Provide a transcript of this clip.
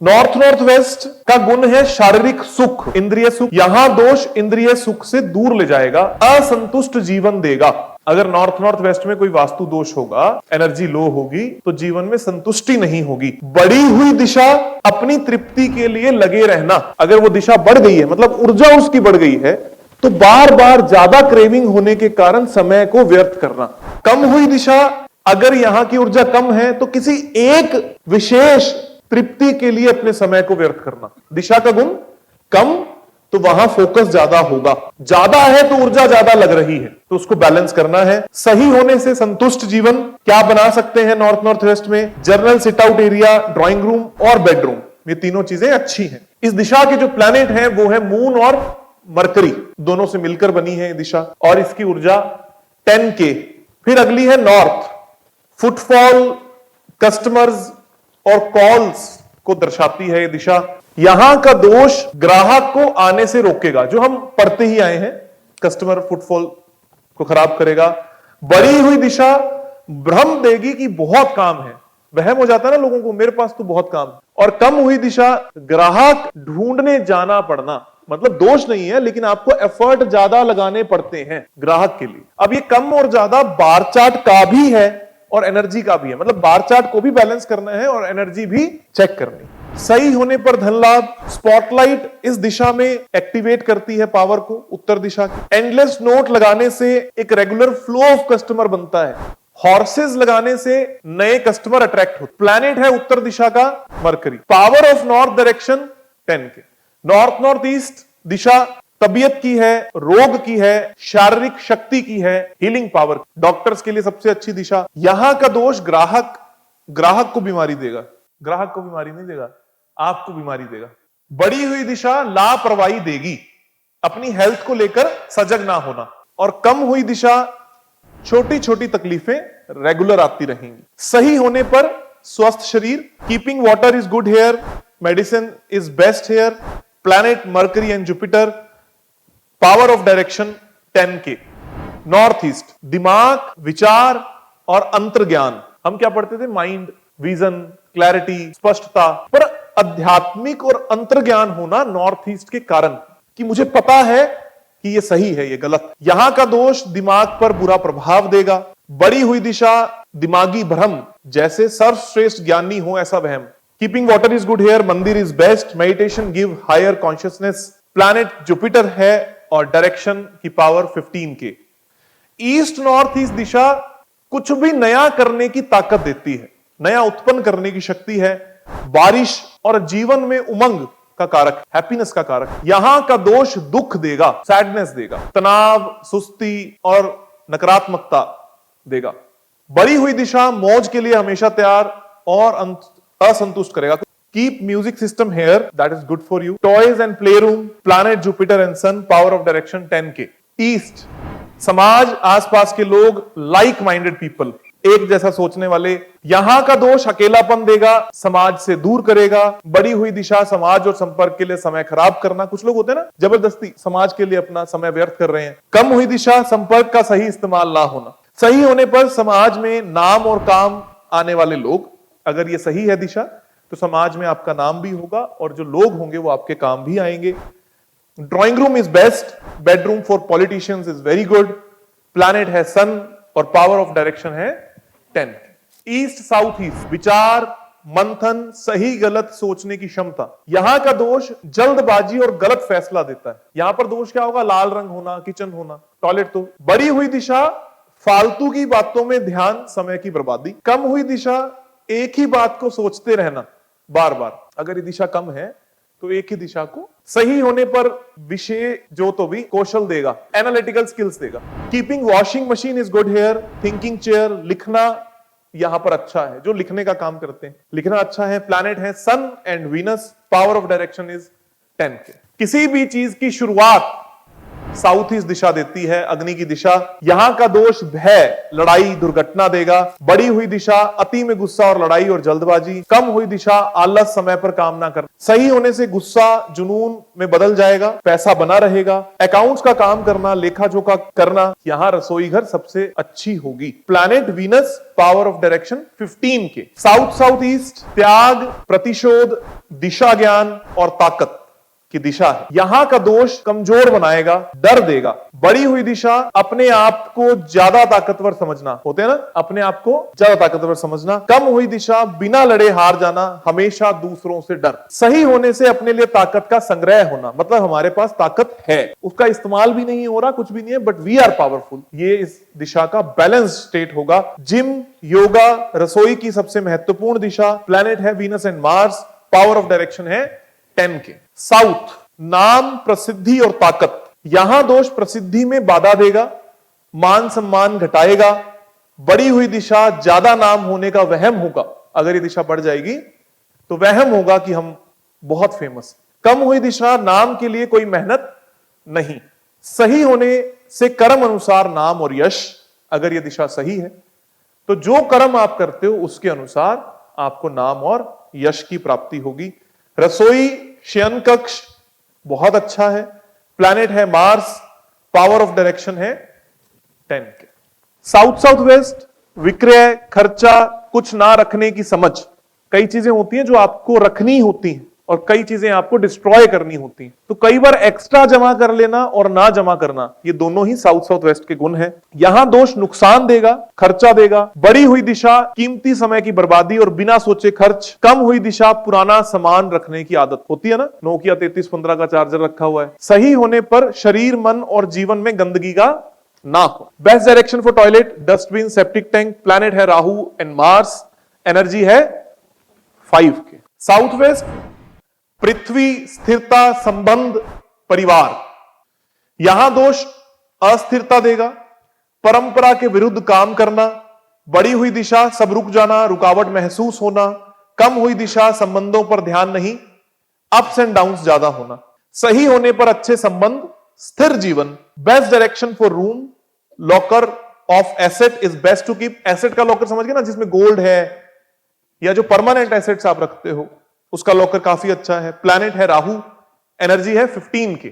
North north west का गुण है शारीरिक सुख, इंद्रिय सुख। यहां दोष इंद्रिय सुख से दूर ले जाएगा, असंतुष्ट जीवन देगा। अगर नॉर्थ नॉर्थ वेस्ट में कोई वास्तु दोष होगा, एनर्जी लो होगी, तो जीवन में संतुष्टि नहीं होगी। बढ़ी हुई दिशा, अपनी तृप्ति के लिए लगे रहना। अगर वो दिशा बढ़ गई है, मतलब ऊर्जा उसकी बढ़ गई है, तो बार बार ज्यादा क्रेविंग होने के कारण समय को व्यर्थ करना। कम हुई दिशा, अगर यहां की ऊर्जा कम है, तो किसी एक विशेष तृप्ति के लिए अपने समय को व्यर्थ करना। दिशा का गुण कम, तो वहां फोकस ज्यादा होगा। ज्यादा है तो ऊर्जा ज्यादा लग रही है, तो उसको बैलेंस करना है। सही होने से संतुष्ट जीवन क्या बना सकते हैं नॉर्थ नॉर्थ वेस्ट में? Journal sit out area, drawing room और बेडरूम, ये तीनों चीजें अच्छी हैं। इस दिशा के जो प्लैनेट हैं वो है मून और मरकरी, दोनों से मिलकर बनी है ये दिशा, और इसकी ऊर्जा 10K। फिर अगली है नॉर्थ, फुटफॉल, कस्टमर्स और कॉल्स को दर्शाती है ये दिशा। यहां का दोष ग्राहक को आने से रोकेगा, जो हम पढ़ते ही आए हैं, कस्टमर फुटफॉल को खराब करेगा। बढ़ी हुई दिशा भ्रम देगी कि बहुत काम है, वहम हो जाता है ना लोगों को, मेरे पास तो बहुत काम है। और कम हुई दिशा ग्राहक ढूंढने जाना पड़ना, मतलब दोष नहीं है, लेकिन आपको एफर्ट ज्यादा लगाने पड़ते हैं ग्राहक के लिए। अब ये कम और ज्यादा बार चार्ट का भी है और एनर्जी का भी है, मतलब बार चार्ट को भी बैलेंस करना है और एनर्जी भी चेक करनी। सही होने पर धन लाभ। स्पॉटलाइट इस दिशा में एक्टिवेट करती है पावर को, उत्तर दिशा की। एंडलेस नोट लगाने से एक रेगुलर फ्लो ऑफ कस्टमर बनता है। हॉर्सेस लगाने से नए कस्टमर अट्रैक्ट होते। प्लैनेट है उत्तर दिशा का mercury. Power of north direction 10K। North north east दिशा तबीयत की है, रोग की है, शारीरिक शक्ति की है, हीलिंग पावर। डॉक्टर्स के लिए सबसे अच्छी दिशा। यहां का दोष ग्राहक को बीमारी देगा, ग्राहक को बीमारी नहीं देगा, आपको बीमारी देगा। बढ़ी हुई दिशा लापरवाही देगी, अपनी हेल्थ को लेकर सजग ना होना। और कम हुई दिशा छोटी छोटी तकलीफें रेगुलर आती रहेंगी। सही होने पर स्वस्थ शरीर। Keeping water is good here, medicine is best here. Planet Mercury and Jupiter. Power of direction 10K। North east दिमाग, विचार और अंतर्ज्ञान। हम क्या पढ़ते थे? माइंड, विजन, क्लैरिटी, स्पष्टता। पर आध्यात्मिक और अंतर्ज्ञान होना नॉर्थ ईस्ट के कारण, कि मुझे पता है कि ये सही है, ये गलत। यहां का दोष दिमाग पर बुरा प्रभाव देगा। बढ़ी हुई दिशा दिमागी भ्रम, जैसे सर्वश्रेष्ठ ज्ञानी हो ऐसा वहम। Keeping water is good here, mandir is best, meditation give higher consciousness. Planet Jupiter है और डायरेक्शन की power 15K। East north east दिशा कुछ भी नया करने की ताकत देती है, नया उत्पन्न करने की शक्ति है। बारिश और जीवन में उमंग का कारक, हैप्पीनेस का कारक। यहां का दोष दुख देगा, सैडनेस देगा, तनाव, सुस्ती और नकारात्मकता देगा। बढ़ी हुई दिशा मौज के लिए हमेशा तैयार और असंतुष्ट करेगा। Keep music system here, that is good for you. Toys and playroom, planet Jupiter and Sun, power of direction 10K. East, समाज, आसपास के लोग, like minded people, एक जैसा सोचने वाले। यहां का दोष अकेलापन देगा, समाज से दूर करेगा। बढ़ी हुई दिशा समाज और संपर्क के लिए समय खराब करना। कुछ लोग होते हैं ना, जबरदस्ती समाज के लिए अपना समय व्यर्थ कर रहे हैं। कम हुई दिशा संपर्क का सही इस्तेमाल ना होना। सही होने पर समाज में नाम और काम आने वाले लोग। अगर ये सही है दिशा, तो समाज में आपका नाम भी होगा और जो लोग होंगे वो आपके काम भी आएंगे। Drawing room is best, bedroom for politicians is very good. Planet है सन और पावर ऑफ डायरेक्शन है 10। ईस्ट साउथ ईस्ट विचार, मंथन, सही गलत सोचने की क्षमता। यहां का दोष जल्दबाजी और गलत फैसला देता है। यहां पर दोष क्या होगा? लाल रंग होना, किचन होना, टॉयलेट। तो बढ़ी हुई दिशा फालतू की बातों में ध्यान, समय की बर्बादी। कम हुई दिशा एक ही बात को सोचते रहना बार बार। अगर ये दिशा कम है तो एक ही दिशा को। सही होने पर विषय जो तो भी कौशल देगा, एनालिटिकल स्किल्स देगा। Keeping washing machine is good here, thinking chair. लिखना यहां पर अच्छा है, जो लिखने का काम करते हैं, लिखना अच्छा है। प्लैनेट है sun and Venus, power of direction is 10K। किसी भी चीज की शुरुआत साउथ ईस्ट दिशा देती है, अग्नि की दिशा। यहां का दोष भय, लड़ाई, दुर्घटना देगा। बढ़ी हुई दिशा अति में गुस्सा और लड़ाई और जल्दबाजी। कम हुई दिशा आलस, समय पर काम ना करना। सही होने से गुस्सा जुनून में बदल जाएगा, पैसा बना रहेगा। अकाउंट्स का काम करना, लेखा जोखा करना। यहां रसोई घर सबसे अच्छी होगी। Planet Venus power of direction 15 के। साउथ साउथ ईस्ट त्याग, प्रतिशोध, दिशा ज्ञान और ताकत की दिशा है। यहां का दोष कमजोर बनाएगा, डर देगा। बढ़ी हुई दिशा अपने आप को ज्यादा ताकतवर समझना, होते हैं ना, अपने आप को ज्यादा ताकतवर समझना। कम हुई दिशा बिना लड़े हार जाना, हमेशा दूसरों से डर। सही होने से अपने लिए ताकत का संग्रह होना, मतलब हमारे पास ताकत है, उसका इस्तेमाल भी नहीं हो रहा, कुछ भी नहीं है, बट वी आर पावरफुल। ये इस दिशा का बैलेंस स्टेट होगा। जिम, योगा, रसोई की सबसे महत्वपूर्ण दिशा। प्लैनेट है Venus and Mars. Power of direction है 10 के। साउथ नाम, प्रसिद्धि और ताकत। यहां दोष प्रसिद्धि में बाधा देगा, मान सम्मान घटाएगा। बढ़ी हुई दिशा ज्यादा नाम होने का वहम होगा। अगर ये दिशा बढ़ जाएगी तो वहम होगा कि हम बहुत फेमस। कम हुई दिशा नाम के लिए कोई मेहनत नहीं। सही होने से कर्म अनुसार नाम और यश। अगर यह दिशा सही है तो जो कर्म आप करते हो उसके अनुसार आपको नाम और यश की प्राप्ति होगी। रसोई, शयन कक्ष बहुत अच्छा है। प्लैनेट है मार्स। पावर ऑफ डायरेक्शन है 10 के। साउथ साउथ वेस्ट विक्रय, खर्चा, कुछ ना रखने की समझ। कई चीजें होती हैं जो आपको रखनी होती हैं और कई चीजें आपको डिस्ट्रॉय करनी होती हैं। तो कई बार एक्स्ट्रा जमा कर लेना और ना जमा करना, ये दोनों ही साउथ साउथ वेस्ट के गुण हैं। यहां दोष नुकसान देगा, खर्चा देगा। बढ़ी हुई दिशा कीमती समय की बर्बादी और बिना सोचे खर्च। कम हुई दिशा पुराना सामान रखने की आदत होती है ना, नोकिया 3315 का चार्जर रखा हुआ है। सही होने पर शरीर, मन और जीवन में गंदगी का ना हो। Best direction for toilet, dustbin, septic tank. Planet है राहु एंड मार्स। एनर्जी है 5 के। साउथ वेस्ट पृथ्वी, स्थिरता, संबंध, परिवार। यहां दोष अस्थिरता देगा, परंपरा के विरुद्ध काम करना। बढ़ी हुई दिशा सब रुक जाना, रुकावट महसूस होना। कम हुई दिशा संबंधों पर ध्यान नहीं, अप्स एंड डाउन्स ज्यादा होना। सही होने पर अच्छे संबंध, स्थिर जीवन। Best direction for room, locker of asset is best to keep. Asset का लॉकर समझ गए ना, जिसमें गोल्ड है या जो परमानेंट एसेट्स आप रखते हो, उसका लॉकर काफी अच्छा है। प्लैनेट है राहु। एनर्जी है 15 की।